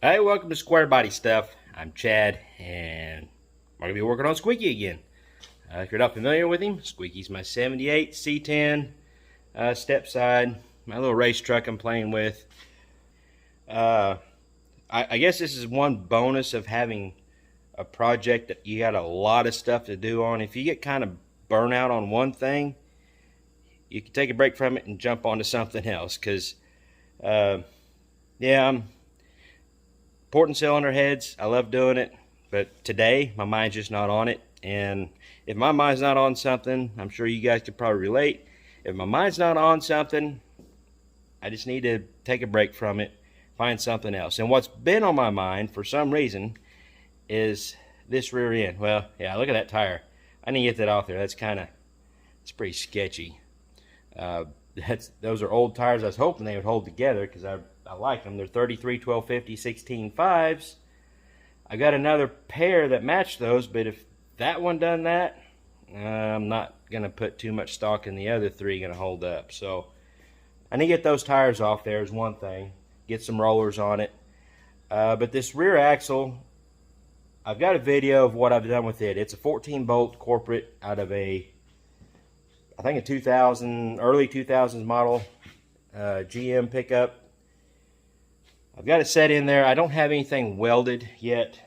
Hey, welcome to Square Body Stuff. I'm Chad, and I'm going to be working on Squeaky again. If you're not familiar with him, Squeaky's my 78 C10 step side, my little race truck I'm playing with. I guess this is one bonus of having a project that you got a lot of stuff to do on. If you get kind of burnt out on one thing, you can take a break from it and jump onto something else. Because, yeah, I'm porting cylinder heads. I love doing it, but today my mind's just not on it. And if my mind's not on something, I'm sure you guys could probably relate. If my mind's not on something, I just need to take a break from it, find something else. And what's been on my mind for some reason is this rear end. Well, yeah, look at that tire. I need to get that off there. It's pretty sketchy. Those are old tires. I was hoping they would hold together because I like them. They're 33 1250 16 5s. I got another pair that match those, but if that one done that, I'm not gonna put too much stock in the other three gonna hold up. So I need to get those tires off there is one thing. Get some rollers on it. But this rear axle, I've got a video of what I've done with it. It's a 14 bolt corporate out of I think a 2000, early 2000s model GM pickup. I've got it set in there. I don't have anything welded yet.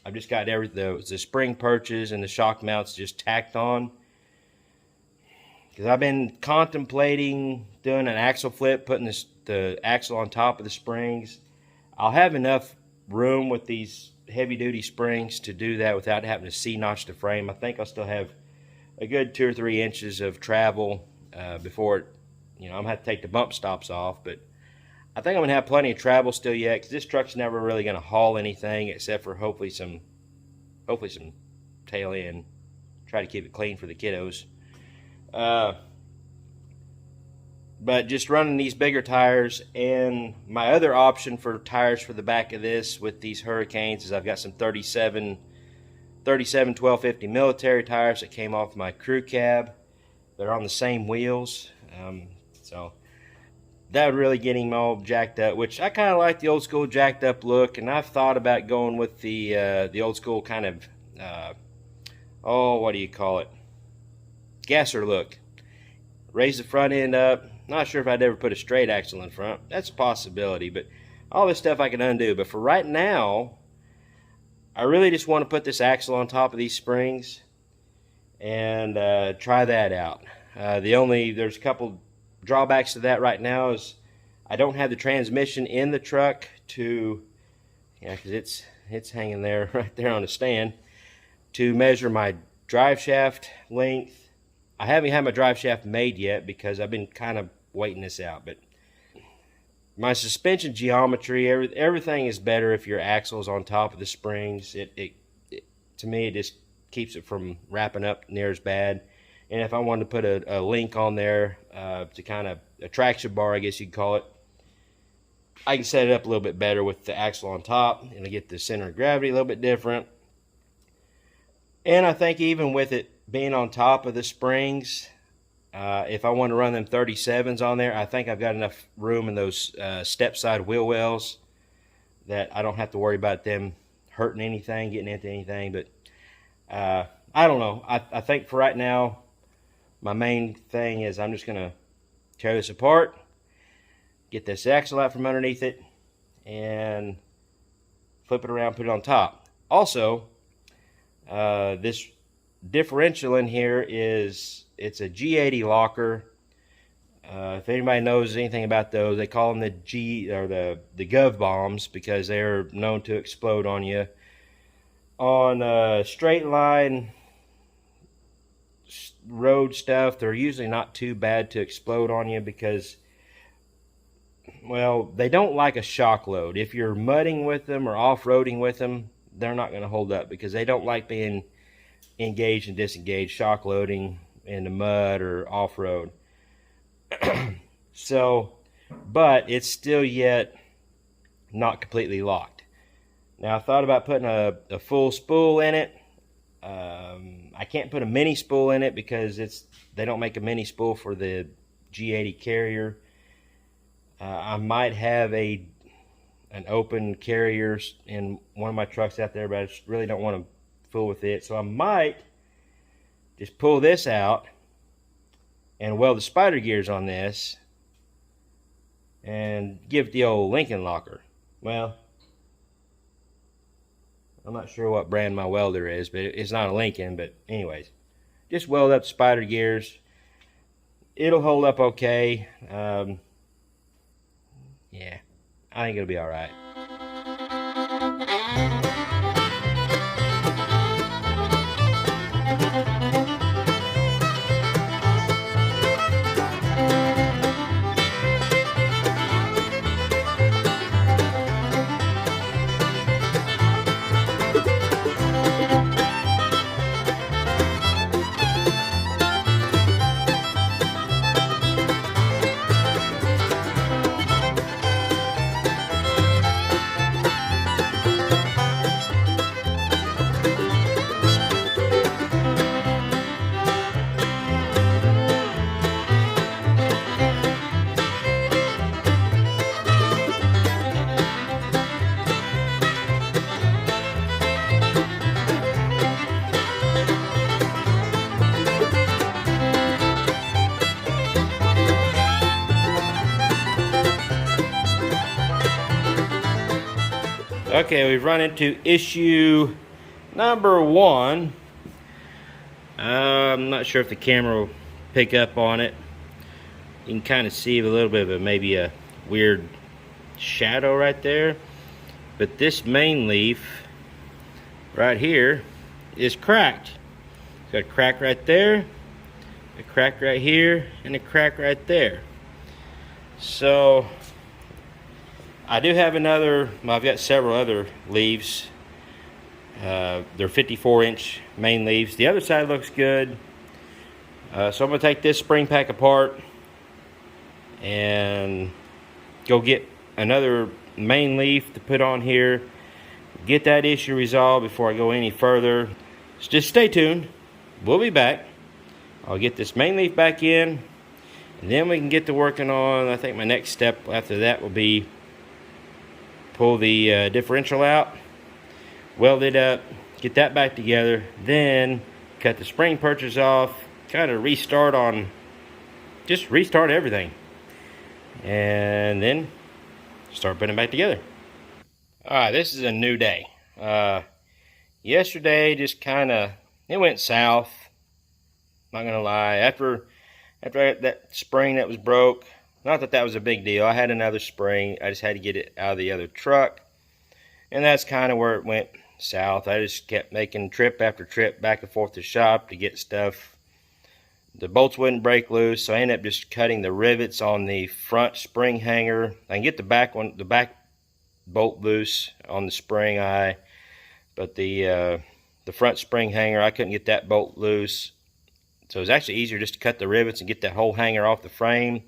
I've just got the spring perches and the shock mounts just tacked on. Because I've been contemplating doing an axle flip, putting the axle on top of the springs. I'll have enough room with these heavy duty springs to do that without having to C-notch the frame. I think I'll still have a good 2 or 3 inches of travel before I'm gonna have to take the bump stops off, but I think I'm gonna have plenty of travel still yet, because this truck's never really gonna haul anything except for hopefully some tail end. Try to keep it clean for the kiddos. But just running these bigger tires, and my other option for tires for the back of this with these Hurricanes is I've got some 37 1250 military tires that came off my crew cab. They're on the same wheels, so that would really get him all jacked up, which I kind of like the old school jacked up look. And I've thought about going with the old school kind of what do you call it, gasser look. Raise the front end up. Not sure if I'd ever put a straight axle in front. That's a possibility, but all this stuff I can undo. But for right now, I really just want to put this axle on top of these springs and try that out. There's a couple drawbacks to that right now is I don't have the transmission in the truck because it's hanging there right there on the stand to measure my drive shaft length. I haven't had my drive shaft made yet because I've been kind of waiting this out, but my suspension geometry, everything is better if your axle is on top of the springs. To me, it just keeps it from wrapping up near as bad. And if I wanted to put a link on there to kind of a traction bar, I guess you'd call it, I can set it up a little bit better with the axle on top, and I get the center of gravity a little bit different. And I think even with it being on top of the springs, if I want to run them 37s on there, I think I've got enough room in those step side wheel wells that I don't have to worry about them hurting anything, getting into anything. But I don't know. I think for right now, my main thing is I'm just going to tear this apart, get this axle out from underneath it, and flip it around, put it on top. Also, this differential in here it's a G80 locker. If anybody knows anything about those, they call them the Gov bombs because they're known to explode on you. On straight line road stuff, they're usually not too bad to explode on you because, well, they don't like a shock load. If you're mudding with them or off-roading with them, they're not going to hold up because they don't like being engaged and disengaged, shock loading in the mud or off-road. So, but it's still yet not completely locked. Now I thought about putting a full spool in it. I can't put a mini spool in it because they don't make a mini spool for the G80 carrier. I might have an open carrier in one of my trucks out there, but I just really don't want to fool with it. So I might just pull this out and weld the spider gears on this and give it the old Lincoln locker. Well, I'm not sure what brand my welder is, but it's not a Lincoln. But anyways, just weld up spider gears. It'll hold up okay. Yeah, I think it'll be all right. Okay, we've run into issue number 1. I'm not sure if the camera will pick up on it. You can kind of see a little bit of maybe a weird shadow right there. But this main leaf right here is cracked. It's got a crack right there, a crack right here, and a crack right there. So I do have another, well, I've got several other leaves. They're 54-inch main leaves. The other side looks good. So I'm going to take this spring pack apart and go get another main leaf to put on here. Get that issue resolved before I go any further. So just stay tuned. We'll be back. I'll get this main leaf back in, and then we can get to working on, I think my next step after that will be pull the differential out, weld it up, get that back together, then cut the spring purchase off, kind of restart everything, and then start putting it back together. Alright, this is a new day. Yesterday just kind of, it went south, not gonna lie. After that spring that was broke, not that that was a big deal. I had another spring. I just had to get it out of the other truck. And that's kind of where it went south. I just kept making trip after trip back and forth to shop to get stuff. The bolts wouldn't break loose, so I ended up just cutting the rivets on the front spring hanger. I can get the back bolt loose on the spring eye, but the front spring hanger, I couldn't get that bolt loose. So it was actually easier just to cut the rivets and get that whole hanger off the frame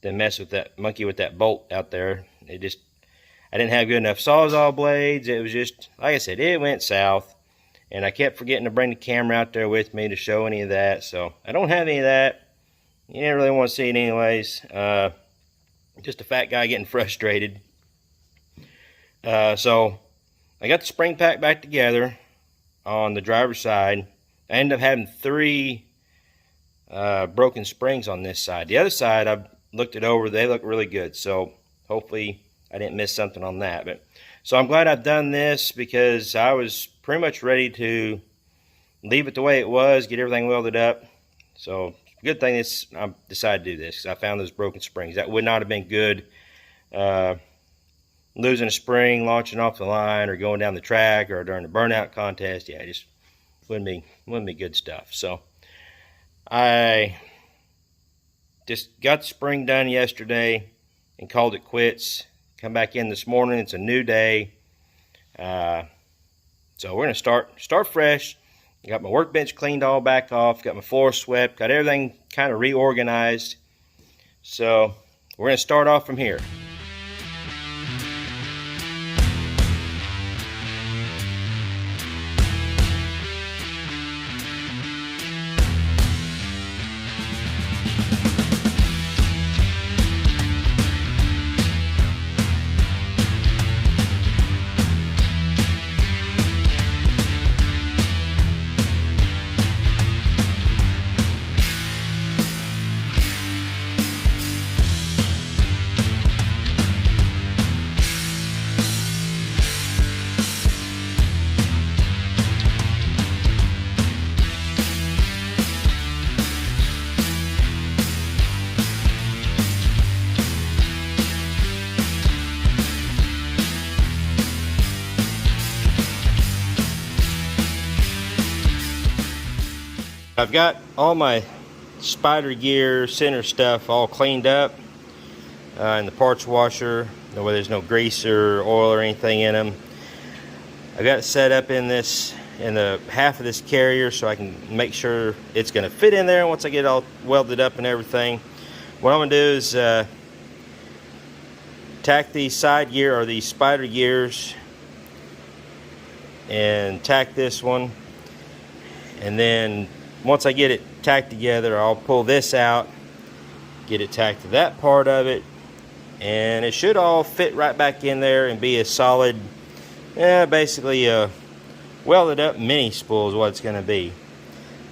than mess with that monkey with that bolt out there. I didn't have good enough Sawzall blades. It was just, like I said, it went south. And I kept forgetting to bring the camera out there with me to show any of that. So I don't have any of that. You didn't really want to see it anyways. Just a fat guy getting frustrated. So I got the spring pack back together on the driver's side. I ended up having 3 broken springs on this side. The other side, I've looked it over. They look really good. So hopefully I didn't miss something on that. So I'm glad I've done this, because I was pretty much ready to leave it the way it was, get everything welded up. So good thing I decided to do this, 'cause I found those broken springs. That would not have been good. Losing a spring, launching off the line, or going down the track, or during the burnout contest. Yeah, it just wouldn't be good stuff. So I just got the spring done yesterday and called it quits. Come back in this morning. It's a new day. So we're going to start fresh. I got my workbench cleaned all back off. Got my floor swept. Got everything kind of reorganized. So we're going to start off from here. I've got all my spider gear center stuff all cleaned up in the parts washer, where there's no grease or oil or anything in them. I got it set up in the half of this carrier so I can make sure it's going to fit in there once I get it all welded up and everything. What I'm going to do is tack these side gear, or these spider gears, and tack this one, and then once I get it tacked together, I'll pull this out, get it tacked to that part of it, and it should all fit right back in there and be a solid, basically a welded up mini spool is what it's going to be.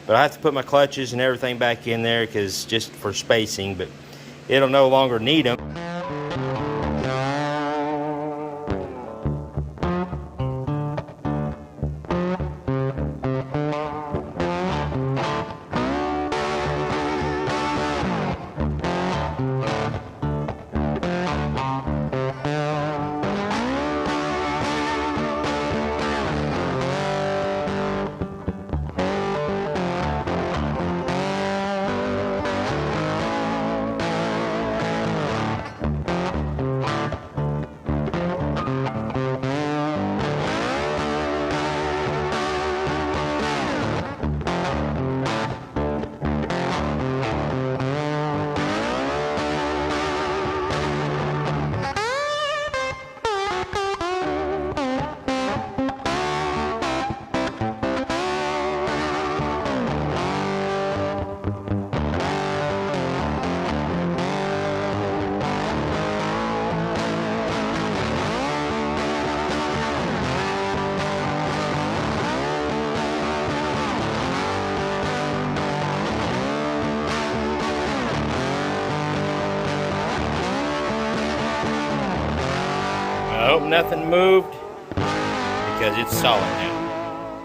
But I have to put my clutches and everything back in there because just for spacing, but it'll no longer need them. I hope nothing moved because it's solid now.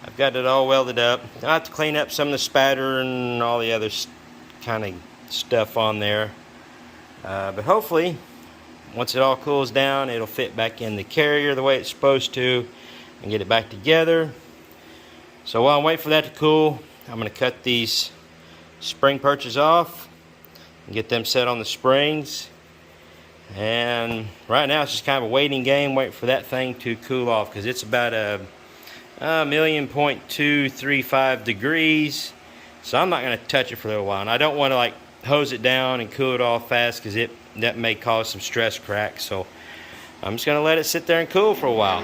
I've got it all welded up. I have to clean up some of the spatter and all the other kind of stuff on there. But hopefully, once it all cools down, it'll fit back in the carrier the way it's supposed to and get it back together. So while I'm waiting for that to cool, I'm going to cut these spring perches off and get them set on the springs. And right now it's just kind of a waiting game, waiting for that thing to cool off, because it's about a 1,235 degrees. So I'm not going to touch it for a little while, and I don't want to like hose it down and cool it off fast, because that may cause some stress cracks. So I'm just going to let it sit there and cool for a while.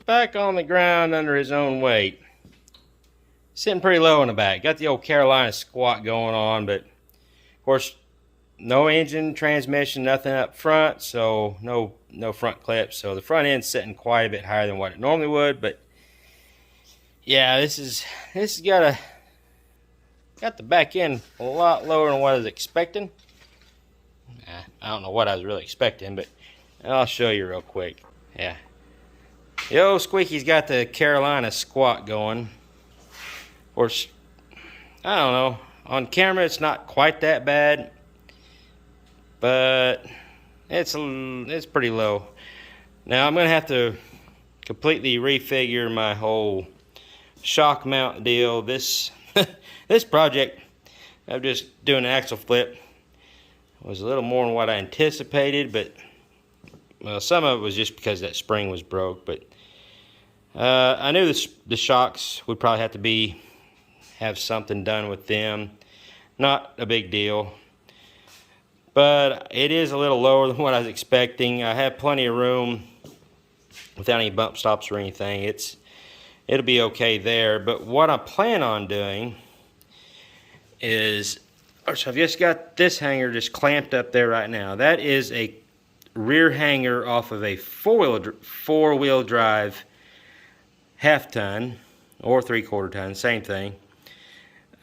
back on the ground under his own weight. Sitting pretty low in the back. Got the old Carolina squat going on, but of course, no engine, transmission, nothing up front, so no front clips. So the front end's sitting quite a bit higher than what it normally would. But yeah, this got the back end a lot lower than what I was expecting. I don't know what I was really expecting, but I'll show you real quick. Yeah, the old Squeaky's got the Carolina squat going. Of course, I don't know. On camera, it's not quite that bad, but it's pretty low. Now I'm gonna have to completely refigure my whole shock mount deal. This this project of just doing an axle flip was a little more than what I anticipated, but well, some of it was just because that spring was broke. But I knew the shocks would probably have to have something done with them. Not a big deal, but it is a little lower than what I was expecting. I have plenty of room without any bump stops or anything. It'll be okay there. But what I plan on doing is, so I've just got this hanger just clamped up there right now. That is a rear hanger off of a four-wheel drive half-ton or three-quarter-ton, same thing.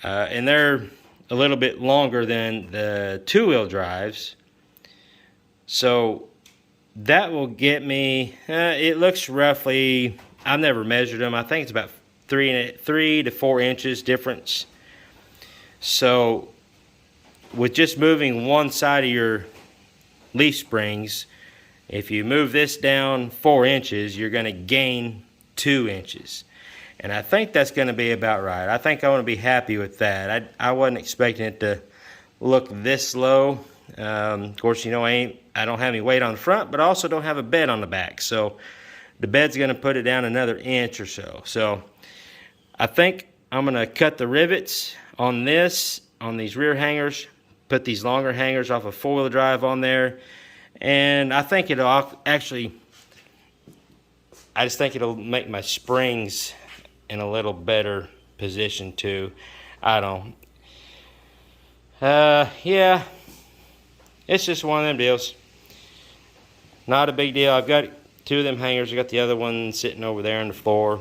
And they're a little bit longer than the two-wheel drives. So that will get me, it looks roughly, I've never measured them, I think it's about 3 to 4 inches difference. So with just moving one side of your leaf springs, if you move this down 4 inches, you're going to gain 2 inches. And I think that's going to be about right. I think I want to be happy with that. I wasn't expecting it to look this low. Of course, you know, I don't have any weight on the front, but I also don't have a bed on the back. So the bed's going to put it down another inch or so. So I think I'm going to cut the rivets on these rear hangers, put these longer hangers off of four-wheel drive on there. And I think it'll actually, I just think it'll make my springs in a little better position too. I don't. Yeah, it's just one of them deals. Not a big deal. I've got 2 of them hangers. I got the other one sitting over there on the floor.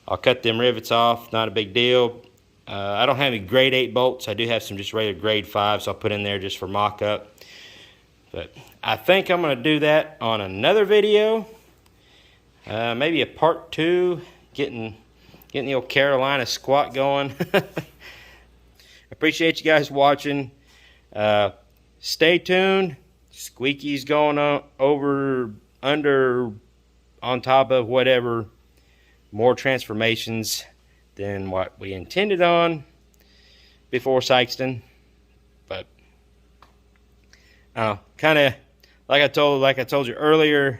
I'll cut them rivets off. Not a big deal. I don't have any grade 8 bolts. I do have some just regular grade 5, so I'll put in there just for mock-up. But I think I'm going to do that on another video. Maybe a part 2, getting the old Carolina squat going. Appreciate you guys watching. Stay tuned. Squeaky's going on top of whatever more transformations than what we intended on before Sykeston. But kind of like I told you earlier,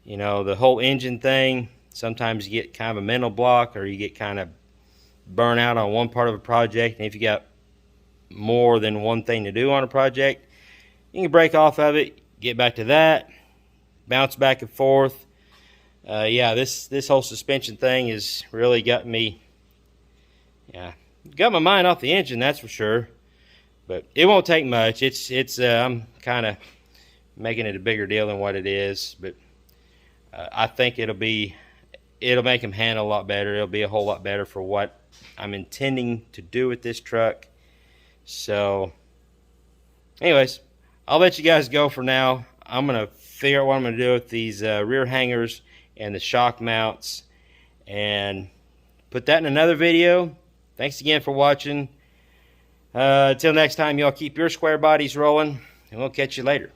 you know, the whole engine thing, sometimes you get kind of a mental block, or you get kind of burnt out on one part of a project. And if you got more than one thing to do on a project, you can break off of it, get back to that, bounce back and forth. Yeah, this whole suspension thing has really got me, got my mind off the engine, that's for sure. But it won't take much. I'm kind of making it a bigger deal than what it is. But I think it'll make him handle a lot better. It'll be a whole lot better for what I'm intending to do with this truck. So anyways, I'll let you guys go for now. I'm going to figure out what I'm going to do with these rear hangers and the shock mounts, and put that in another video. Thanks again for watching. Until next time, y'all keep your square bodies rolling, and we'll catch you later.